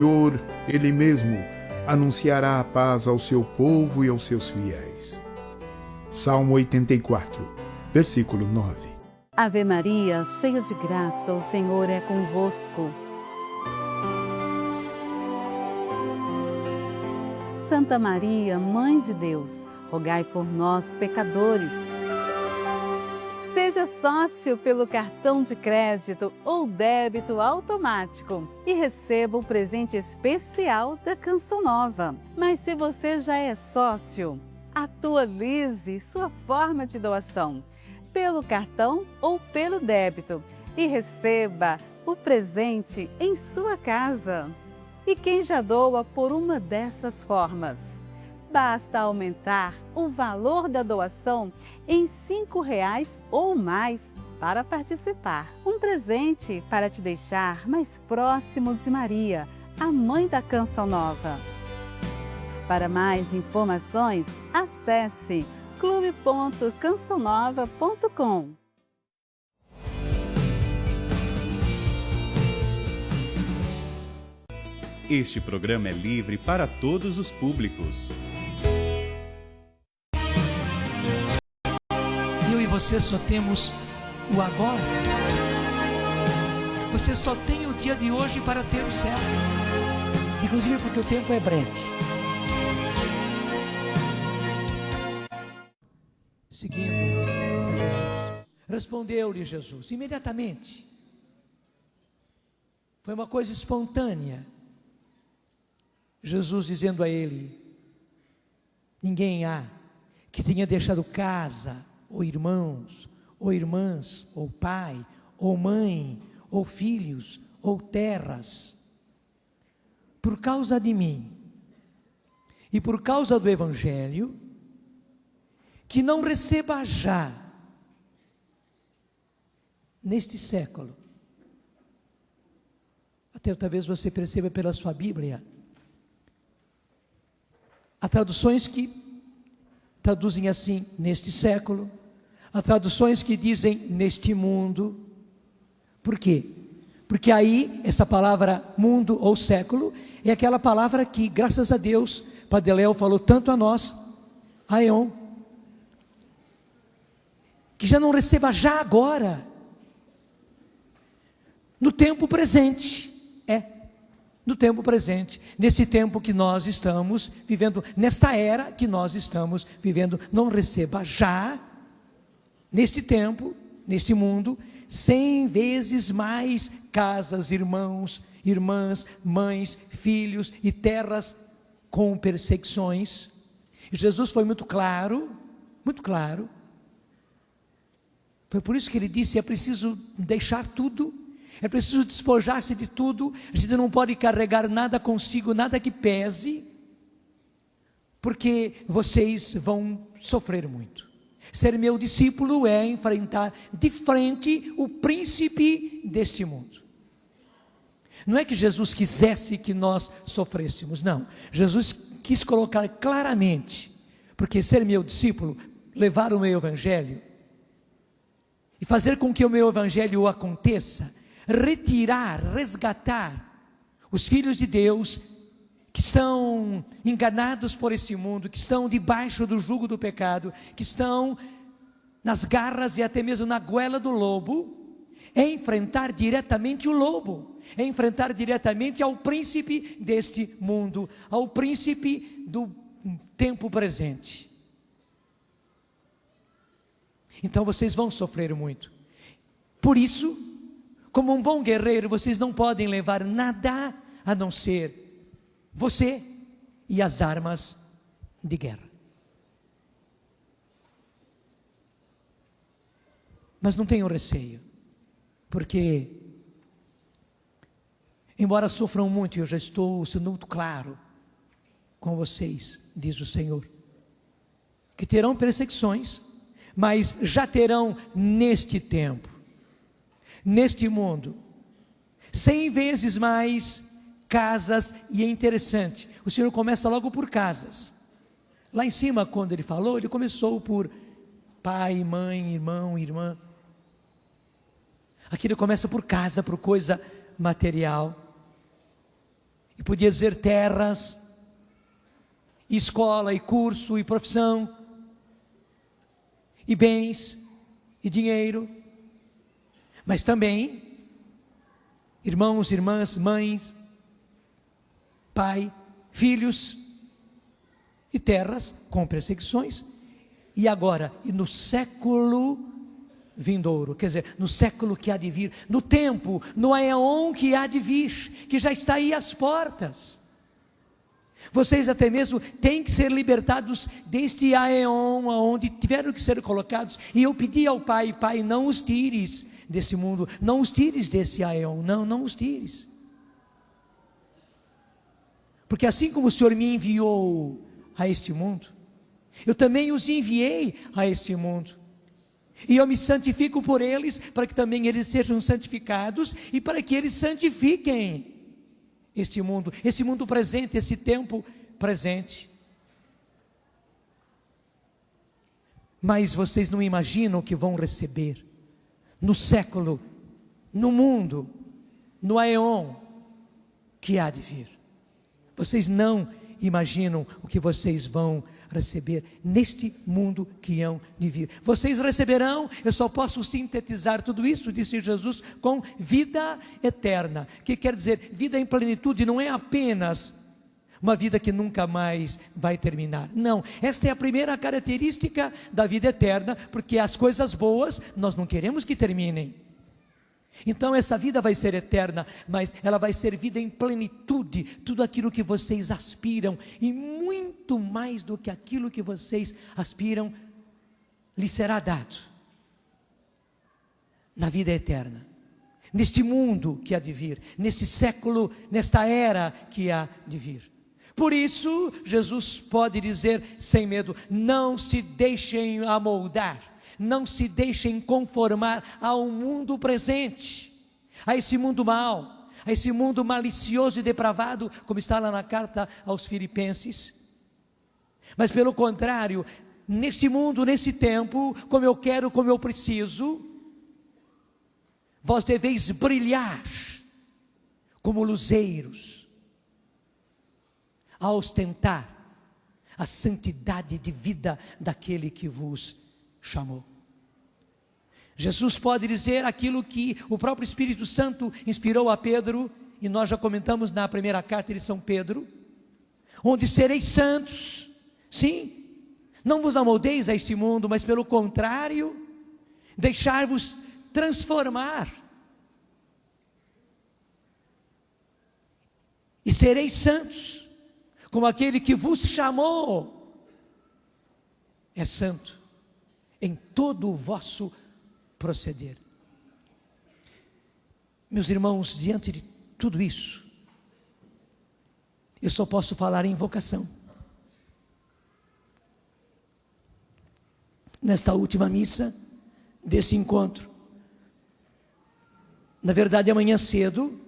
Senhor, Ele mesmo, anunciará a paz ao seu povo e aos seus fiéis. Salmo 84, versículo 9. Ave Maria, cheia de graça, o Senhor é convosco. Santa Maria, Mãe de Deus, rogai por nós, pecadores. Seja sócio pelo cartão de crédito ou débito automático e receba o presente especial da Canção Nova. Mas se você já é sócio, atualize sua forma de doação pelo cartão ou pelo débito e receba o presente em sua casa. E quem já doa por uma dessas formas? Basta aumentar o valor da doação em R$ 5 ou mais para participar. Um presente para te deixar mais próximo de Maria, a mãe da Canção Nova. Para mais informações, acesse clube.cançãonova.com. Este programa é livre para todos os públicos. Eu e você só temos o agora. Você só tem o dia de hoje para ter o céu. Inclusive porque o tempo é breve. Seguindo Jesus. Respondeu-lhe Jesus imediatamente. Foi uma coisa espontânea. Jesus dizendo a ele: ninguém há que tenha deixado casa, ou irmãos, ou irmãs, ou pai, ou mãe, ou filhos, ou terras, por causa de mim e por causa do Evangelho, que não receba já, neste século, até talvez você perceba pela sua Bíblia, há traduções que traduzem assim, neste século, há traduções que dizem neste mundo. Por quê? Porque aí, essa palavra mundo ou século, é aquela palavra que, graças a Deus, Padre Léo falou tanto a nós, aion, que já não receba já agora, no tempo presente, no tempo presente, nesse tempo que nós estamos vivendo, nesta era que nós estamos vivendo, não receba já, neste tempo, neste mundo, 100 vezes mais casas, irmãos, irmãs, mães, filhos e terras com perseguições. E Jesus foi muito claro, muito claro. Foi por isso que ele disse: é preciso deixar tudo, é preciso despojar-se de tudo, a gente não pode carregar nada consigo, nada que pese, porque vocês vão sofrer muito. Ser meu discípulo é enfrentar de frente o príncipe deste mundo. Não é que Jesus quisesse que nós sofrêssemos, não. Jesus quis colocar claramente, porque ser meu discípulo, levar o meu evangelho, e fazer com que o meu evangelho aconteça, retirar, resgatar os filhos de Deus que estão enganados por este mundo, que estão debaixo do jugo do pecado, que estão nas garras e até mesmo na goela do lobo, é enfrentar diretamente o lobo, é enfrentar diretamente ao príncipe deste mundo, ao príncipe do tempo presente. Então vocês vão sofrer muito. Por isso, como um bom guerreiro, vocês não podem levar nada a não ser você e as armas de guerra. Mas não tenham receio, porque, embora sofram muito, e eu já estou sendo muito claro com vocês, diz o Senhor, que terão perseguições, mas já terão neste tempo, neste mundo, 100 vezes mais casas. E é interessante, o Senhor começa logo por casas. Lá em cima, quando ele falou, ele começou por pai, mãe, irmão, irmã. Aqui ele começa por casa, por coisa material. e podia dizer terras, e escola, e curso, e profissão, e bens, e dinheiro, mas também irmãos, irmãs, mães, pai, filhos e terras com perseguições. E agora, e no século vindouro, quer dizer, no século que há de vir, no tempo, no aeon que há de vir, que já está aí às portas. Vocês até mesmo têm que ser libertados deste aeon, onde tiveram que ser colocados. E eu pedi ao Pai: Pai, não os tires deste mundo, não os tires desse aeon, não os tires. Porque assim como o Senhor me enviou a este mundo, eu também os enviei a este mundo. E eu me santifico por eles, para que também eles sejam santificados, e para que eles santifiquem este mundo, esse mundo presente, esse tempo presente. Mas vocês não imaginam o que vão receber no século, no mundo, no aeon que há de vir. Vocês não imaginam o que vocês vão receber neste mundo que hão de vir. Vocês receberão, eu só posso sintetizar tudo isso, disse Jesus, com vida eterna, que quer dizer, vida em plenitude. Não é apenas uma vida que nunca mais vai terminar, não, esta é a primeira característica da vida eterna, porque as coisas boas nós não queremos que terminem. Então essa vida vai ser eterna, mas ela vai ser vida em plenitude. Tudo aquilo que vocês aspiram, e muito mais do que aquilo que vocês aspiram, lhes será dado na vida eterna, neste mundo que há de vir, neste século, nesta era que há de vir. Por isso Jesus pode dizer sem medo: não se deixem amoldar, não se deixem conformar ao mundo presente, a esse mundo mau, a esse mundo malicioso e depravado, como está lá na carta aos Filipenses. Mas pelo contrário, neste mundo, nesse tempo, como eu quero, como eu preciso, vós deveis brilhar como luzeiros, a ostentar a santidade de vida daquele que vos chamou. Jesus pode dizer aquilo que o próprio Espírito Santo inspirou a Pedro, e nós já comentamos na primeira carta de São Pedro, onde sereis santos. Sim, não vos amoldeis a este mundo, mas pelo contrário, deixar-vos transformar, e sereis santos, como aquele que vos chamou é santo em todo o vosso proceder. Meus irmãos, diante de tudo isso, eu só posso falar em vocação. Nesta última missa desse encontro, na verdade amanhã cedo,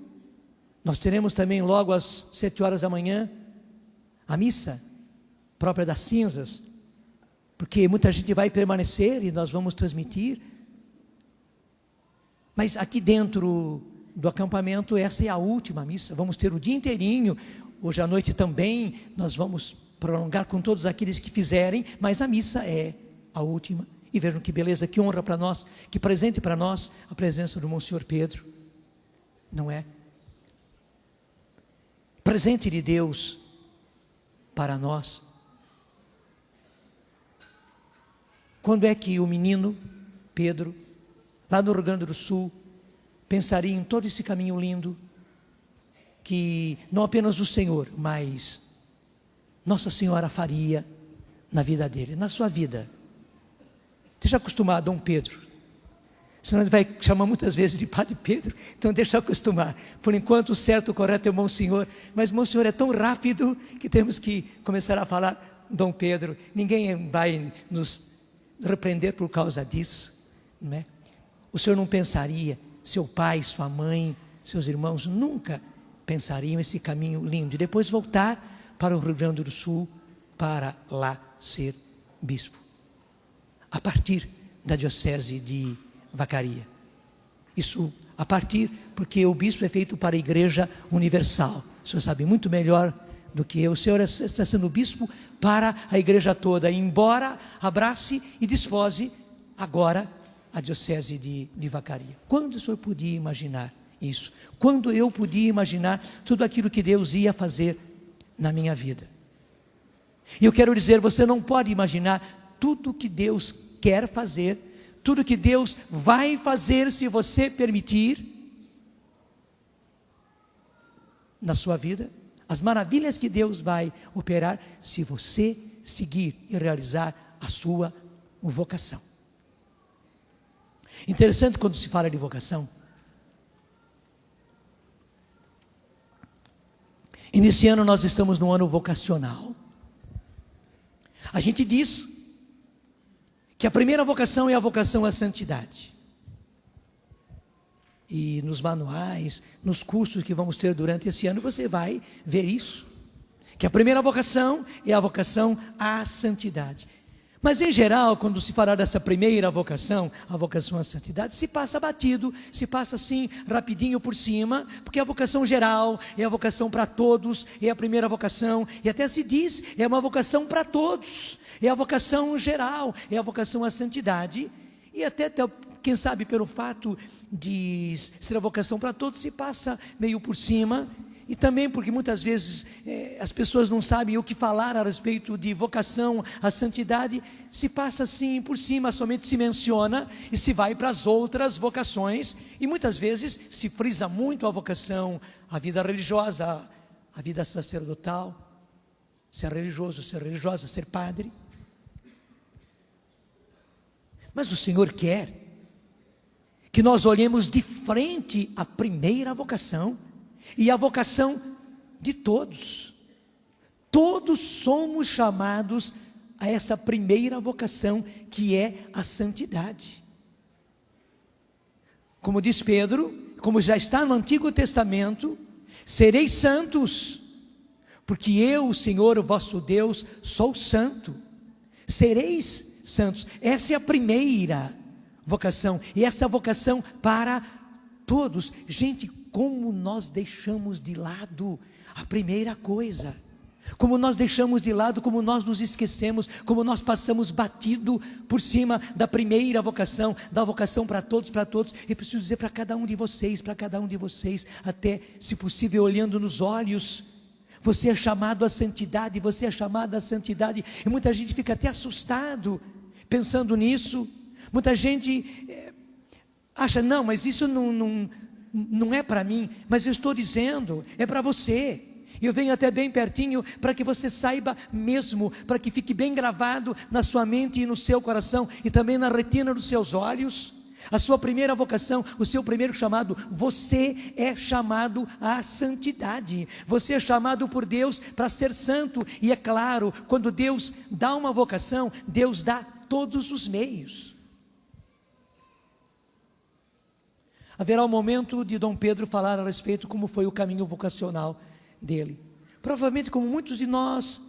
nós teremos também logo às 7 horas da manhã, a missa própria das cinzas, porque muita gente vai permanecer e nós vamos transmitir. Mas aqui dentro do acampamento, essa é a última missa. Vamos ter o dia inteirinho, hoje à noite também, nós vamos prolongar com todos aqueles que fizerem, mas a missa é a última. E vejam que beleza, que honra para nós, que presente para nós a presença do Monsenhor Pedro, não é? Presente de Deus para nós. Quando é que o menino Pedro, lá no Rio Grande do Sul, pensaria em todo esse caminho lindo, que não apenas o Senhor, mas Nossa Senhora faria na vida dele, na sua vida? Esteja acostumado, Dom Pedro, senão ele vai chamar muitas vezes de Padre Pedro, então deixa eu acostumar. Por enquanto o certo, o correto é Monsenhor, mas Monsenhor é tão rápido que temos que começar a falar Dom Pedro. Ninguém vai nos repreender por causa disso, não é? O Senhor não pensaria, seu pai, sua mãe, seus irmãos nunca pensariam esse caminho lindo, e depois voltar para o Rio Grande do Sul, para lá ser bispo, a partir da diocese de Vacaria. Isso a partir, porque o bispo é feito para a Igreja Universal, O senhor sabe muito melhor do que eu. O senhor está sendo bispo para a igreja toda, embora abrace e dispose agora a diocese de Vacaria. Quando o senhor podia imaginar isso? Quando eu podia imaginar tudo aquilo que Deus ia fazer na minha vida? E eu quero dizer, você não pode imaginar tudo que Deus quer fazer, tudo que Deus vai fazer se você permitir na sua vida, as maravilhas que Deus vai operar se você seguir e realizar a sua vocação. Interessante quando se fala de vocação. E nesse ano nós estamos no ano vocacional. A gente diz que a primeira vocação é a vocação à santidade. E nos manuais, nos cursos que vamos ter durante esse ano, você vai ver isso. Que a primeira vocação é a vocação à santidade. Mas em geral, quando se falar dessa primeira vocação, a vocação à santidade, se passa batido, se passa assim, rapidinho por cima, porque a vocação geral é a vocação para todos, é a primeira vocação, e até se diz, é uma vocação para todos, é a vocação geral, é a vocação à santidade, e até quem sabe pelo fato de ser a vocação para todos, se passa meio por cima, e também porque muitas vezes as pessoas não sabem o que falar a respeito de vocação à santidade, se passa assim por cima, somente se menciona e se vai para as outras vocações, e muitas vezes se frisa muito a vocação, a vida religiosa, a vida sacerdotal, ser religioso, ser religiosa, ser padre. Mas o Senhor quer que nós olhemos de frente a primeira vocação, e a vocação de todos. Todos somos chamados a essa primeira vocação, que é a santidade. Como diz Pedro, como já está no Antigo Testamento, sereis santos, porque eu, o Senhor, o vosso Deus, sou santo. Sereis santos. Essa é a primeira vocação, e essa vocação para todos. Gente, como nós deixamos de lado a primeira coisa, como nós deixamos de lado, como nós nos esquecemos, como nós passamos batido por cima da primeira vocação, da vocação para todos, e preciso dizer para cada um de vocês, até se possível olhando nos olhos, você é chamado à santidade, você é chamado à santidade, e muita gente fica até assustado, pensando nisso, muita gente acha, não, mas isso não é para mim, mas eu estou dizendo, é para você. Eu venho até bem pertinho para que você saiba mesmo, para que fique bem gravado na sua mente e no seu coração e também na retina dos seus olhos, a sua primeira vocação, o seu primeiro chamado. Você é chamado à santidade, você é chamado por Deus para ser santo, e é claro, quando Deus dá uma vocação, Deus dá todos os meios. Haverá um momento de Dom Pedro falar a respeito como foi o caminho vocacional dele. Provavelmente, como muitos de nós,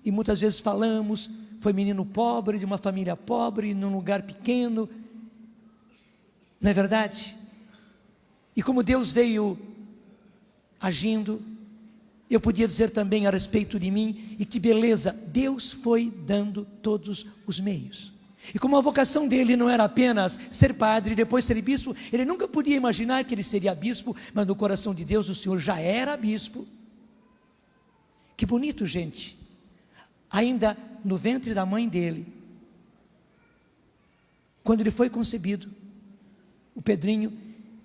e muitas vezes falamos, foi menino pobre, de uma família pobre, num lugar pequeno, não é verdade? E como Deus veio agindo, eu podia dizer também a respeito de mim, e que beleza, Deus foi dando todos os meios. E como a vocação dele não era apenas ser padre e depois ser bispo, ele nunca podia imaginar que ele seria bispo, mas no coração de Deus o Senhor já era bispo. Que bonito, gente. Ainda no ventre da mãe dele, quando ele foi concebido, o Pedrinho,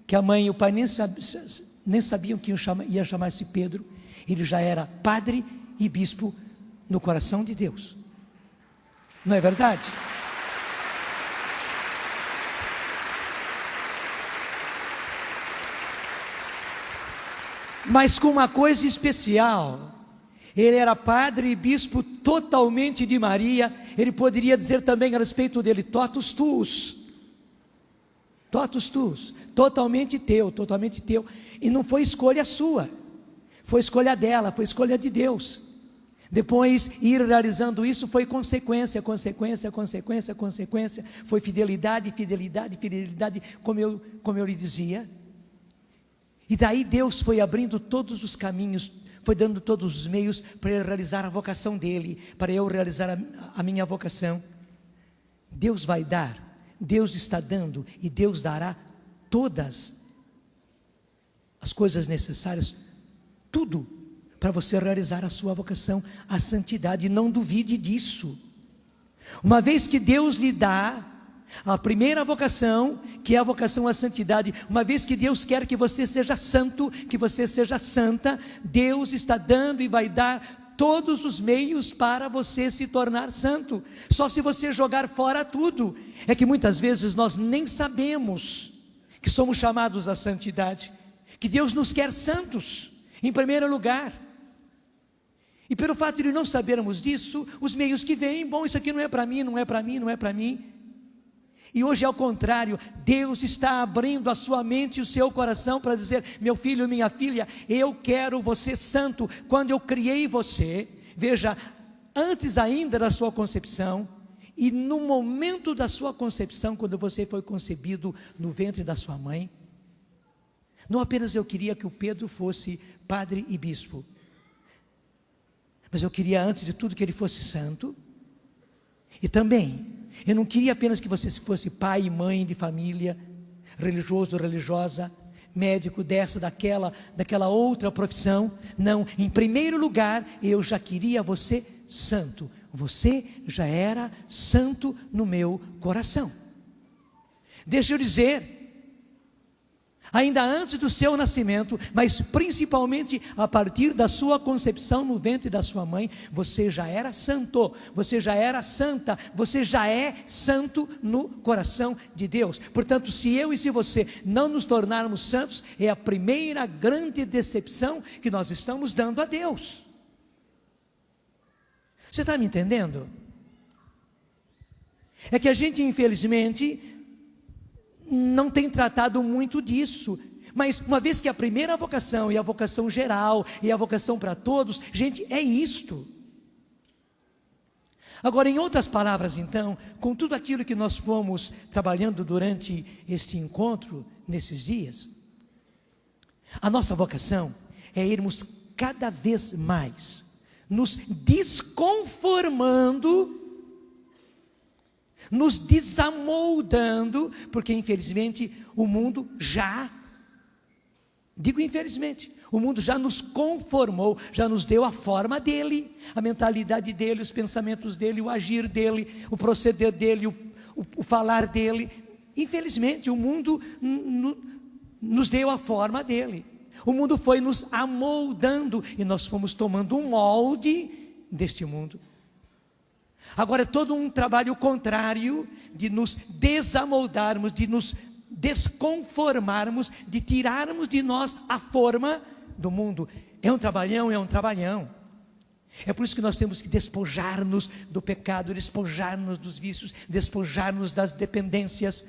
que a mãe e o pai nem sabiam que ia chamar-se Pedro, ele já era padre e bispo no coração de Deus. Não é verdade? Mas com uma coisa especial, ele era padre e bispo totalmente de Maria. Ele poderia dizer também a respeito dele, totus tuus, totalmente teu, e não foi escolha sua, foi escolha dela, foi escolha de Deus. Depois, ir realizando isso foi consequência, foi fidelidade, como eu lhe dizia. E daí Deus foi abrindo todos os caminhos, foi dando todos os meios para eu realizar a vocação dele, para eu realizar a minha vocação. Deus vai dar, Deus está dando e Deus dará todas as coisas necessárias, tudo para você realizar a sua vocação à santidade. Não duvide disso. Uma vez que Deus lhe dá a primeira vocação, que é a vocação à santidade, uma vez que Deus quer que você seja santo, que você seja santa, Deus está dando e vai dar todos os meios para você se tornar santo. Só se você jogar fora tudo. É que muitas vezes nós nem sabemos que somos chamados à santidade, que Deus nos quer santos, em primeiro lugar. E pelo fato de não sabermos disso, os meios que vêm, bom, isso aqui não é para mim, não é para mim, não é para mim. E hoje é o contrário, Deus está abrindo a sua mente e o seu coração para dizer: meu filho, minha filha, eu quero você santo. Quando eu criei você, veja, antes ainda da sua concepção, e no momento da sua concepção, quando você foi concebido no ventre da sua mãe, não apenas eu queria que o Pedro fosse padre e bispo, mas eu queria, antes de tudo, que ele fosse santo. E também, eu não queria apenas que você fosse pai e mãe de família, religioso, religiosa, médico dessa, daquela outra profissão. Não, em primeiro lugar, eu já queria você santo. Você já era santo no meu coração. Deixa eu dizer, ainda antes do seu nascimento, mas principalmente a partir da sua concepção no ventre da sua mãe, você já era santo, você já era santa, você já é santo no coração de Deus. Portanto, se eu e se você não nos tornarmos santos, é a primeira grande decepção que nós estamos dando a Deus. Você está me entendendo? É que a gente, infelizmente, não tem tratado muito disso. Mas uma vez que a primeira vocação, e a vocação geral, e a vocação para todos, gente, é isto. Agora, em outras palavras, então, com tudo aquilo que nós fomos trabalhando durante este encontro, nesses dias, a nossa vocação é irmos cada vez mais nos desconformando, nos desamoldando, porque infelizmente o mundo já, digo infelizmente, o mundo já nos conformou, já nos deu a forma dele, a mentalidade dele, os pensamentos dele, o agir dele, o proceder dele, o falar dele. Infelizmente o mundo nos deu a forma dele, o mundo foi nos amoldando e nós fomos tomando um molde deste mundo. Agora é todo um trabalho contrário de nos desamoldarmos, de nos desconformarmos, de tirarmos de nós a forma do mundo. É um trabalhão, é um trabalhão. É por isso que nós temos que despojar-nos do pecado, despojar-nos dos vícios, despojar-nos das dependências.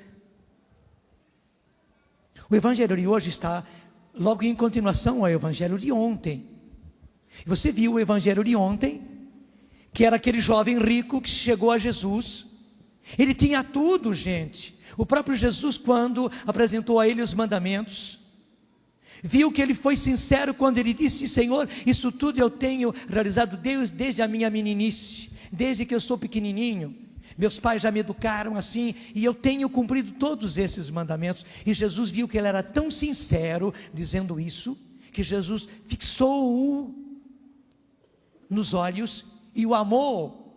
O evangelho de hoje está logo em continuação ao evangelho de ontem. Você viu o evangelho de ontem, que era aquele jovem rico que chegou a Jesus. Ele tinha tudo, gente. O próprio Jesus, quando apresentou a ele os mandamentos, viu que ele foi sincero quando ele disse: Senhor, isso tudo eu tenho realizado desde a minha meninice, desde que eu sou pequenininho. Meus pais já me educaram assim, e eu tenho cumprido todos esses mandamentos. E Jesus viu que ele era tão sincero dizendo isso, que Jesus fixou-o nos olhos e o amou.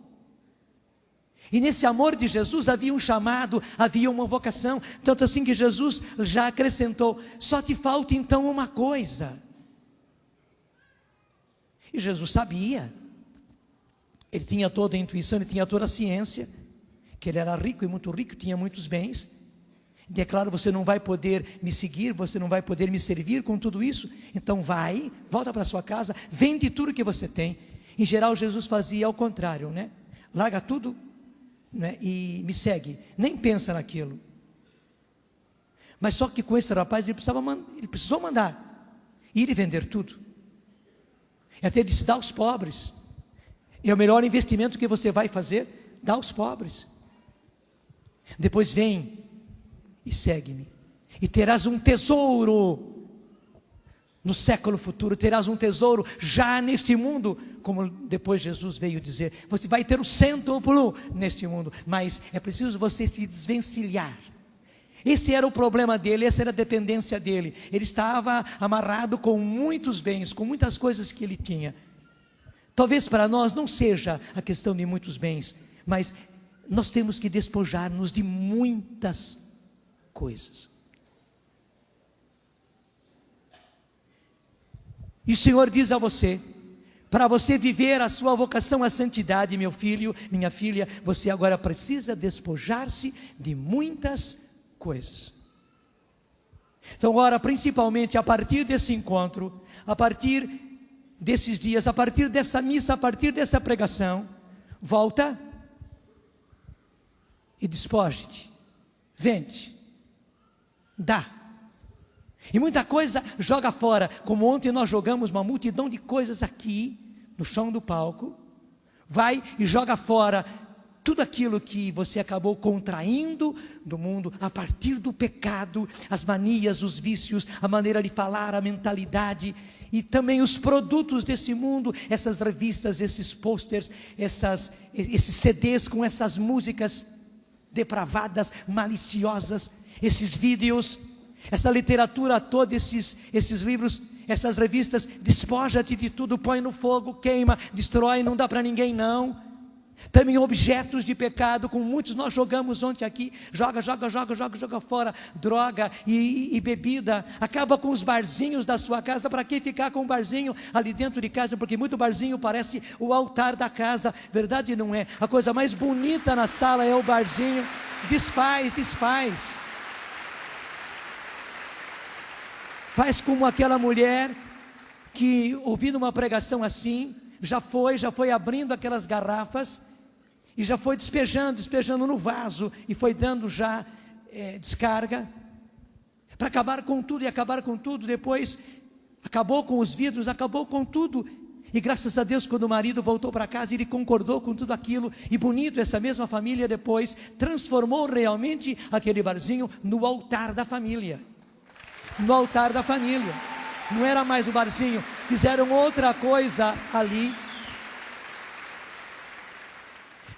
E nesse amor de Jesus havia um chamado, havia uma vocação, tanto assim que Jesus já acrescentou: só te falta então uma coisa. E Jesus sabia, ele tinha toda a intuição, ele tinha toda a ciência, que ele era rico e muito rico, tinha muitos bens. E é claro, você não vai poder me seguir, você não vai poder me servir com tudo isso, então vai, volta para sua casa, vende tudo que você tem. Em geral Jesus fazia ao contrário, né? Larga tudo, né? E me segue, nem pensa naquilo. Mas só que com esse rapaz ele precisou mandar ir e vender tudo. E até disse: dá aos pobres. É o melhor investimento que você vai fazer, dá aos pobres. Depois vem e segue-me, e terás um tesouro no século futuro, terás um tesouro já neste mundo, como depois Jesus veio dizer, você vai ter o cêntuplo neste mundo, mas é preciso você se desvencilhar. Esse era o problema dele, essa era a dependência dele. Ele estava amarrado com muitos bens, com muitas coisas que ele tinha. Talvez para nós não seja a questão de muitos bens, mas nós temos que despojar-nos de muitas coisas. E o Senhor diz a você, para você viver a sua vocação à santidade, meu filho, minha filha, você agora precisa despojar-se de muitas coisas. Então agora, principalmente a partir desse encontro, a partir desses dias, a partir dessa missa, a partir dessa pregação, volta e despoje-te, vende, dá. E muita coisa joga fora, como ontem nós jogamos uma multidão de coisas aqui, no chão do palco. Vai e joga fora tudo aquilo que você acabou contraindo do mundo, a partir do pecado, as manias, os vícios, a maneira de falar, a mentalidade, e também os produtos desse mundo, essas revistas, esses posters, esses CDs com essas músicas depravadas, maliciosas, esses vídeos, essa literatura toda, esses livros, essas revistas. Despoja-te de tudo, põe no fogo, queima, destrói, não dá para ninguém não. Também objetos de pecado, como muitos nós jogamos ontem aqui, joga fora, droga e bebida. Acaba com os barzinhos da sua casa. Para que ficar com um barzinho ali dentro de casa? Porque muito barzinho parece o altar da casa. Verdade não é? A coisa mais bonita na sala é o barzinho. Desfaz. Faz como aquela mulher que, ouvindo uma pregação assim, já foi abrindo aquelas garrafas e já foi despejando no vaso e foi dando já descarga para acabar com tudo. Depois acabou com os vidros, acabou com tudo. E graças a Deus, quando o marido voltou para casa, ele concordou com tudo aquilo. E bonito, essa mesma família depois transformou realmente aquele barzinho no altar da família. No altar da família. Não era mais o barzinho, fizeram outra coisa ali.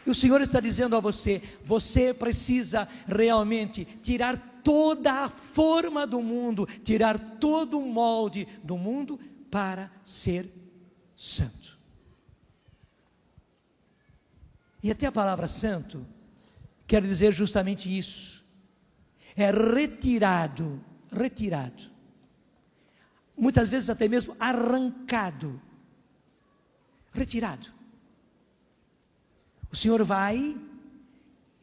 E o Senhor está dizendo a você, você precisa realmente tirar toda a forma do mundo, tirar todo o molde do mundo para ser santo. E até a palavra santo quer dizer justamente isso. É retirado. Muitas vezes até mesmo arrancado, retirado. O Senhor vai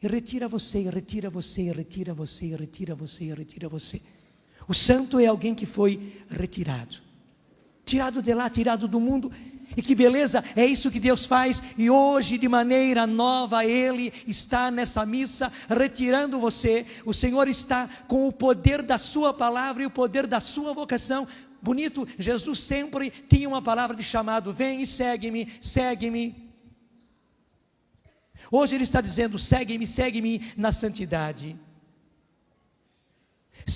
e retira você. O santo é alguém que foi retirado, tirado de lá, tirado do mundo. E que beleza, é isso que Deus faz. E hoje, de maneira nova, Ele está nessa missa retirando você. O Senhor está com o poder da sua palavra e o poder da sua vocação. Bonito, Jesus sempre tinha uma palavra de chamado: vem e segue-me. Hoje Ele está dizendo: segue-me na santidade.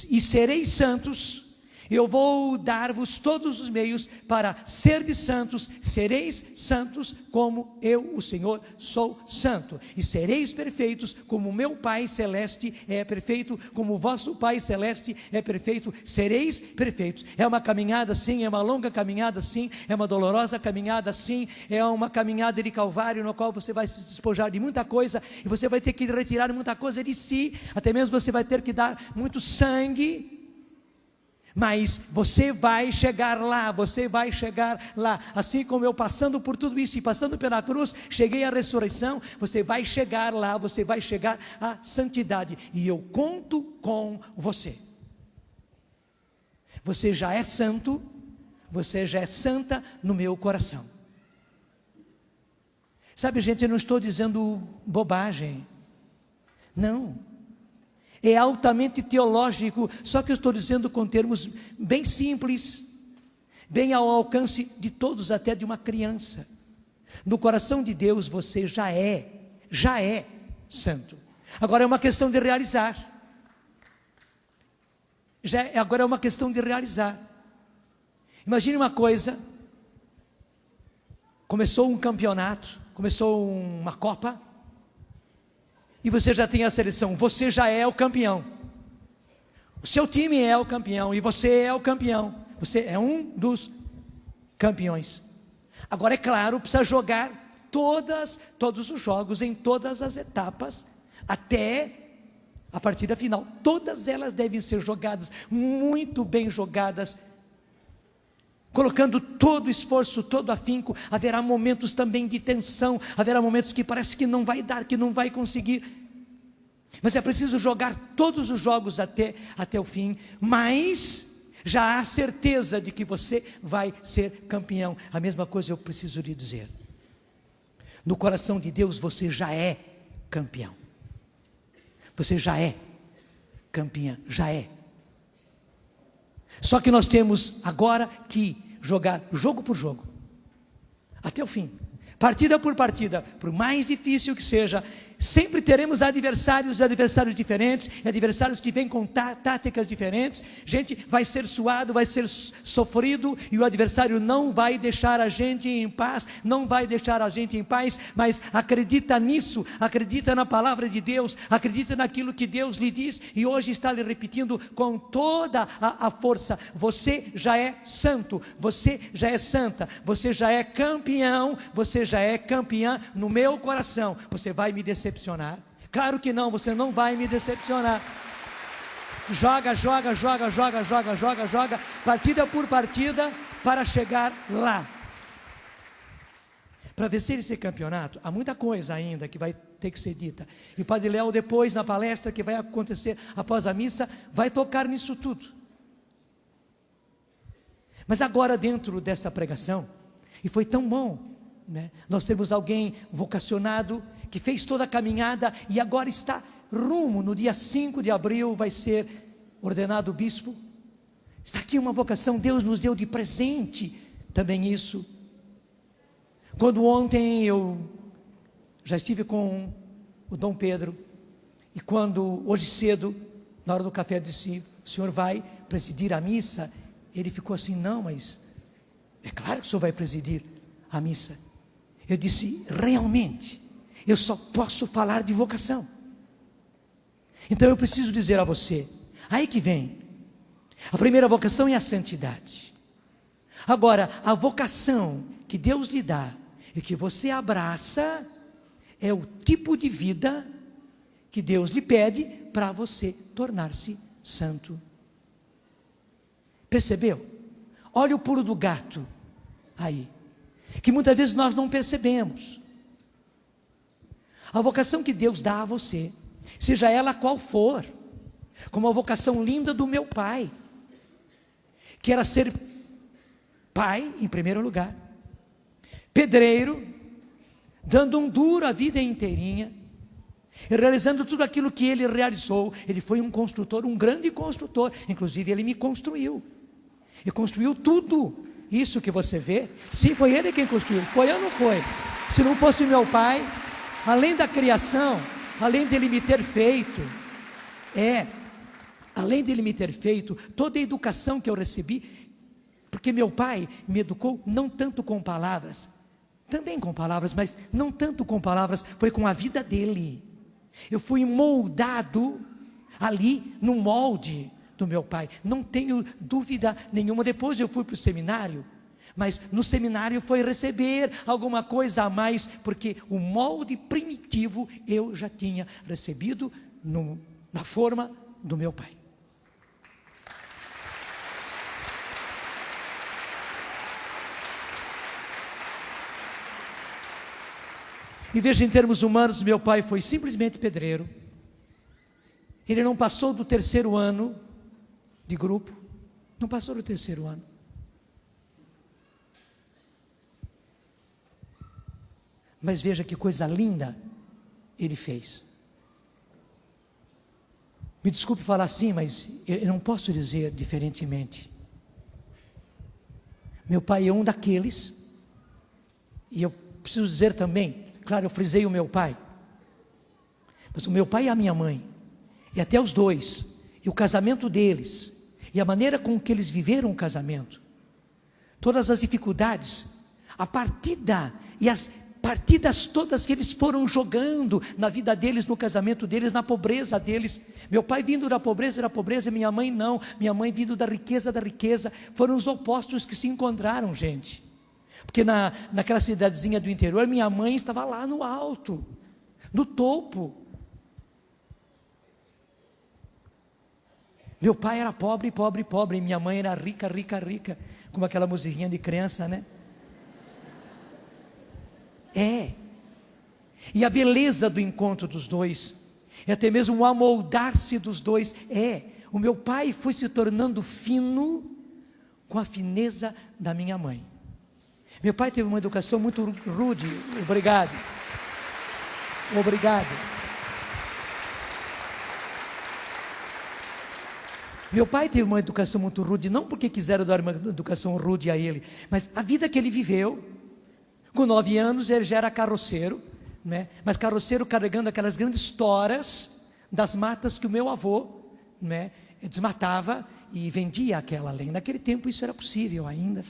E sereis santos. Eu vou dar-vos todos os meios para serdes santos. Sereis santos como eu, o Senhor, sou santo. E sereis perfeitos como o meu Pai Celeste é perfeito, como o vosso Pai Celeste é perfeito. Sereis perfeitos. É uma caminhada sim, é uma longa caminhada sim, é uma dolorosa caminhada sim, é uma caminhada de Calvário, no qual você vai se despojar de muita coisa, e você vai ter que retirar muita coisa de si, até mesmo você vai ter que dar muito sangue. Mas você vai chegar lá, assim como eu, passando por tudo isso e passando pela cruz, cheguei à ressurreição. Você vai chegar lá, você vai chegar à santidade, e eu conto com você. Você já é santo, você já é santa no meu coração. Sabe, gente, eu não estou dizendo bobagem, não. É altamente teológico, só que eu estou dizendo com termos bem simples, bem ao alcance de todos, até de uma criança. No coração de Deus você já é santo. Agora é uma questão de realizar. Imagine uma coisa, começou um campeonato, começou uma Copa, e você já tem a seleção, você já é o campeão. O seu time é o campeão e você é o campeão. Você é um dos campeões. Agora, é claro, precisa jogar todos os jogos, em todas as etapas, até a partida final. Todas elas devem ser jogadas, muito bem jogadas, colocando todo o esforço, todo o afinco. Haverá momentos também de tensão, haverá momentos que parece que não vai dar, que não vai conseguir. Mas é preciso jogar todos os jogos até o fim, mas já há certeza de que você vai ser campeão. A mesma coisa eu preciso lhe dizer. No coração de Deus você já é campeão. Você já é campeã, já é. Só que nós temos agora que jogar jogo por jogo, até o fim, partida por partida, por mais difícil que seja. Sempre teremos adversários diferentes, adversários que vêm com táticas diferentes. Gente, vai ser suado, vai ser sofrido, e o adversário não vai deixar a gente em paz, mas acredita nisso, acredita na palavra de Deus, acredita naquilo que Deus lhe diz, e hoje está lhe repetindo com toda a força: você já é santo, você já é santa, você já é campeão, você já é campeã no meu coração. Você vai me decepcionar? Claro que não, você não vai me decepcionar. Joga, partida por partida, para chegar lá. Para vencer esse campeonato, há muita coisa ainda que vai ter que ser dita. E o Padre Léo, depois, na palestra que vai acontecer após a missa, vai tocar nisso tudo. Mas agora, dentro dessa pregação, e foi tão bom, né? Nós temos alguém vocacionado, que fez toda a caminhada e agora está rumo, no dia 5 de abril vai ser ordenado bispo. Está aqui uma vocação, Deus nos deu de presente também isso. Quando ontem eu já estive com o Dom Pedro, e quando hoje cedo, na hora do café, disse: o senhor vai presidir a missa? Ele ficou assim: não, mas é claro que o senhor vai presidir a missa. Eu disse: realmente, eu só posso falar de vocação. Então eu preciso dizer a você, aí que vem, a primeira vocação é a santidade. Agora, a vocação que Deus lhe dá e que você abraça, é o tipo de vida que Deus lhe pede para você tornar-se santo. Percebeu? Olha o pulo do gato aí, que muitas vezes nós não percebemos. A vocação que Deus dá a você, seja ela qual for, como a vocação linda do meu pai, que era ser pai em primeiro lugar, pedreiro, dando um duro a vida inteirinha, e realizando tudo aquilo que ele realizou. Ele foi um construtor, um grande construtor, inclusive ele me construiu, e construiu tudo isso que você vê. Sim, foi ele quem construiu, foi ou não foi? Se não fosse meu pai, além da criação, além dele me ter feito, além dele me ter feito, toda a educação que eu recebi, porque meu pai me educou não tanto com palavras, também com palavras, mas não tanto com palavras, foi com a vida dele. Eu fui moldado ali no molde do meu pai, não tenho dúvida nenhuma. Depois eu fui para o seminário, mas no seminário foi receber alguma coisa a mais, porque o molde primitivo eu já tinha recebido na forma do meu pai. E veja, em termos humanos, meu pai foi simplesmente pedreiro. Ele não passou do terceiro ano de grupo, não passou do terceiro ano. Mas veja que coisa linda ele fez. Me desculpe falar assim, mas eu não posso dizer diferentemente. Meu pai é um daqueles, e eu preciso dizer também, claro, eu frisei o meu pai, mas o meu pai e a minha mãe, e até os dois, e o casamento deles, e a maneira com que eles viveram o casamento, todas as dificuldades, a partida e as partidas todas que eles foram jogando na vida deles, no casamento deles, na pobreza deles. Meu pai vindo da pobreza, minha mãe não, minha mãe vindo da riqueza, foram os opostos que se encontraram, gente. Porque naquela cidadezinha do interior, minha mãe estava lá no alto, no topo. Meu pai era pobre, e minha mãe era rica, como aquela musiquinha de criança, né? E a beleza do encontro dos dois, e até mesmo o amoldar-se dos dois, o meu pai foi se tornando fino com a fineza da minha mãe. Meu pai teve uma educação muito rude. Obrigado. Meu pai teve uma educação muito rude, não porque quiseram dar uma educação rude a ele, mas a vida que ele viveu. Com 9 anos ele já era carroceiro, né? Mas carroceiro carregando aquelas grandes toras das matas que o meu avô, né, desmatava e vendia aquela lenha. Naquele tempo isso era possível ainda.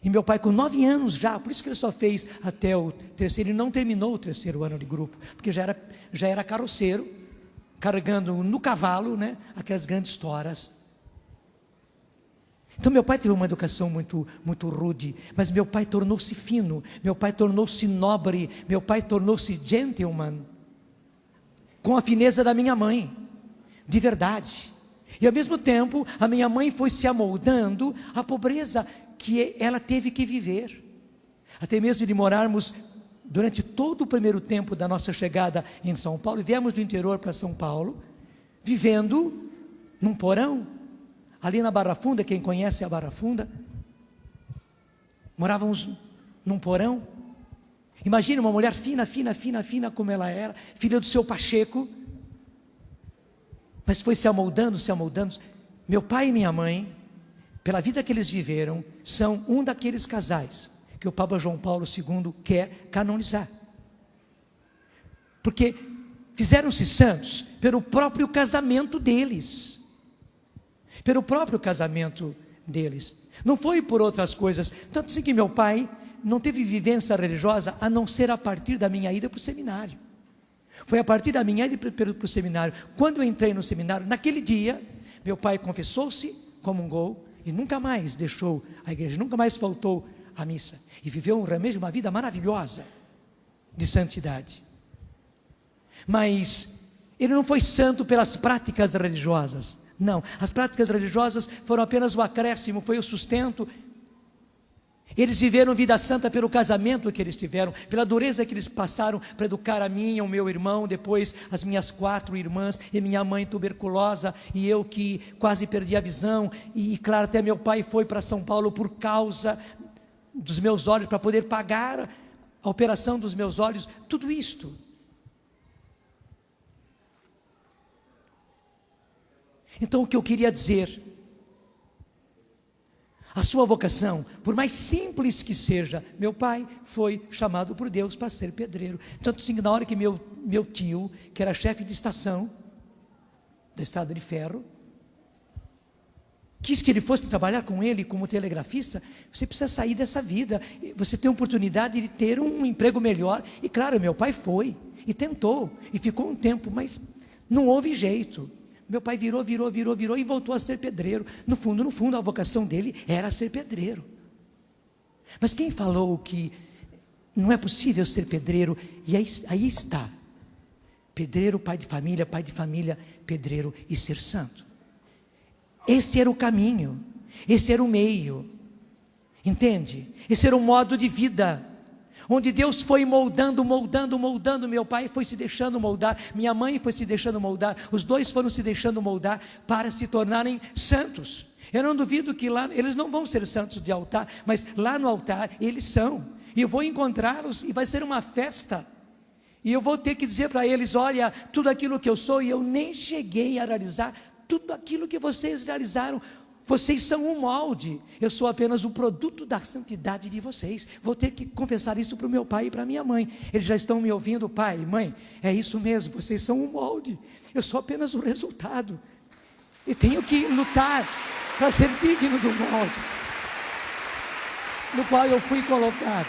E meu pai com 9 anos já, por isso que ele só fez até o terceiro, ele não terminou o terceiro ano de grupo, porque já era carroceiro, carregando no cavalo, né, aquelas grandes toras. Então meu pai teve uma educação muito rude, mas meu pai tornou-se fino, meu pai tornou-se nobre, meu pai tornou-se gentleman, com a fineza da minha mãe, de verdade. E ao mesmo tempo, a minha mãe foi se amoldando à pobreza que ela teve que viver. Até mesmo de morarmos durante todo o primeiro tempo da nossa chegada em São Paulo, viemos do interior para São Paulo, vivendo num porão, ali na Barra Funda. Quem conhece a Barra Funda, morávamos num porão. Imagina uma mulher fina como ela era, filha do seu Pacheco, mas foi se amoldando. Meu pai e minha mãe, pela vida que eles viveram, são um daqueles casais que o Papa João Paulo II quer canonizar, porque fizeram-se santos pelo próprio casamento deles. Não foi por outras coisas. Tanto assim que meu pai não teve vivência religiosa a não ser a partir da minha ida para o seminário. Foi a partir da minha ida para o seminário. Quando eu entrei no seminário, naquele dia, meu pai confessou-se, comungou e nunca mais deixou a igreja, nunca mais faltou à missa, e viveu realmente uma vida maravilhosa de santidade. Mas ele não foi santo pelas práticas religiosas. Não, as práticas religiosas foram apenas o acréscimo, foi o sustento. Eles viveram vida santa pelo casamento que eles tiveram, pela dureza que eles passaram para educar a mim, o meu irmão, depois as minhas 4 irmãs, e minha mãe tuberculosa, e eu que quase perdi a visão, e claro, até meu pai foi para São Paulo por causa dos meus olhos, para poder pagar a operação dos meus olhos, tudo isto. Então o que eu queria dizer, a sua vocação, por mais simples que seja, meu pai foi chamado por Deus para ser pedreiro. Tanto assim que na hora que meu tio, que era chefe de estação da Estrada de Ferro, quis que ele fosse trabalhar com ele como telegrafista, você precisa sair dessa vida, você tem a oportunidade de ter um emprego melhor. E claro, meu pai foi, e tentou, e ficou um tempo, mas não houve jeito. Meu pai virou e voltou a ser pedreiro. No fundo, a vocação dele era ser pedreiro. Mas quem falou que não é possível ser pedreiro? E aí está. Pedreiro, pai de família, pedreiro e ser santo. Esse era o caminho, esse era o meio. Entende? Esse era o modo de vida, onde Deus foi moldando, meu pai foi se deixando moldar, minha mãe foi se deixando moldar, os dois foram se deixando moldar para se tornarem santos. Eu não duvido que lá, eles não vão ser santos de altar, mas lá no altar eles são, e eu vou encontrá-los, e vai ser uma festa, e eu vou ter que dizer para eles: olha, tudo aquilo que eu sou, e eu nem cheguei a realizar, tudo aquilo que vocês realizaram, vocês são um molde, eu sou apenas um produto da santidade de vocês. Vou ter que confessar isso para o meu pai e para a minha mãe. Eles já estão me ouvindo: pai, mãe, é isso mesmo, vocês são um molde, eu sou apenas o resultado, e tenho que lutar para ser digno do molde. no qual eu fui colocado.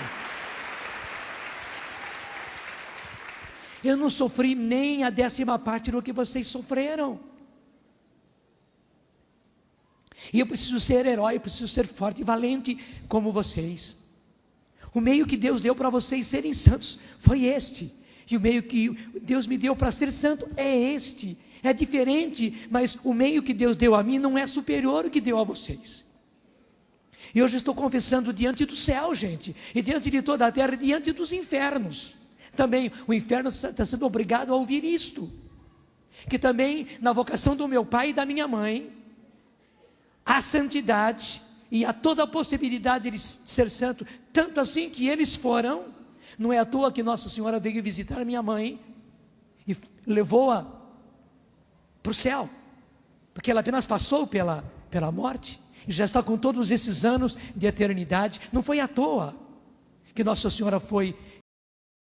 Eu não sofri nem a 10ª parte do que vocês sofreram. E eu preciso ser herói, eu preciso ser forte e valente como vocês. O meio que Deus deu para vocês serem santos foi este. E o meio que Deus me deu para ser santo é este. É diferente, mas o meio que Deus deu a mim não é superior ao que deu a vocês. E hoje estou confessando diante do céu, gente, e diante de toda a terra, e diante dos infernos. Também o inferno está sendo obrigado a ouvir isto. Que também na vocação do meu pai e da minha mãe, há santidade e há toda a possibilidade de ser santo, tanto assim que eles foram. Não é à toa que Nossa Senhora veio visitar a minha mãe e levou-a para o céu, porque ela apenas passou pela morte e já está com todos esses anos de eternidade. Não foi à toa que Nossa Senhora foi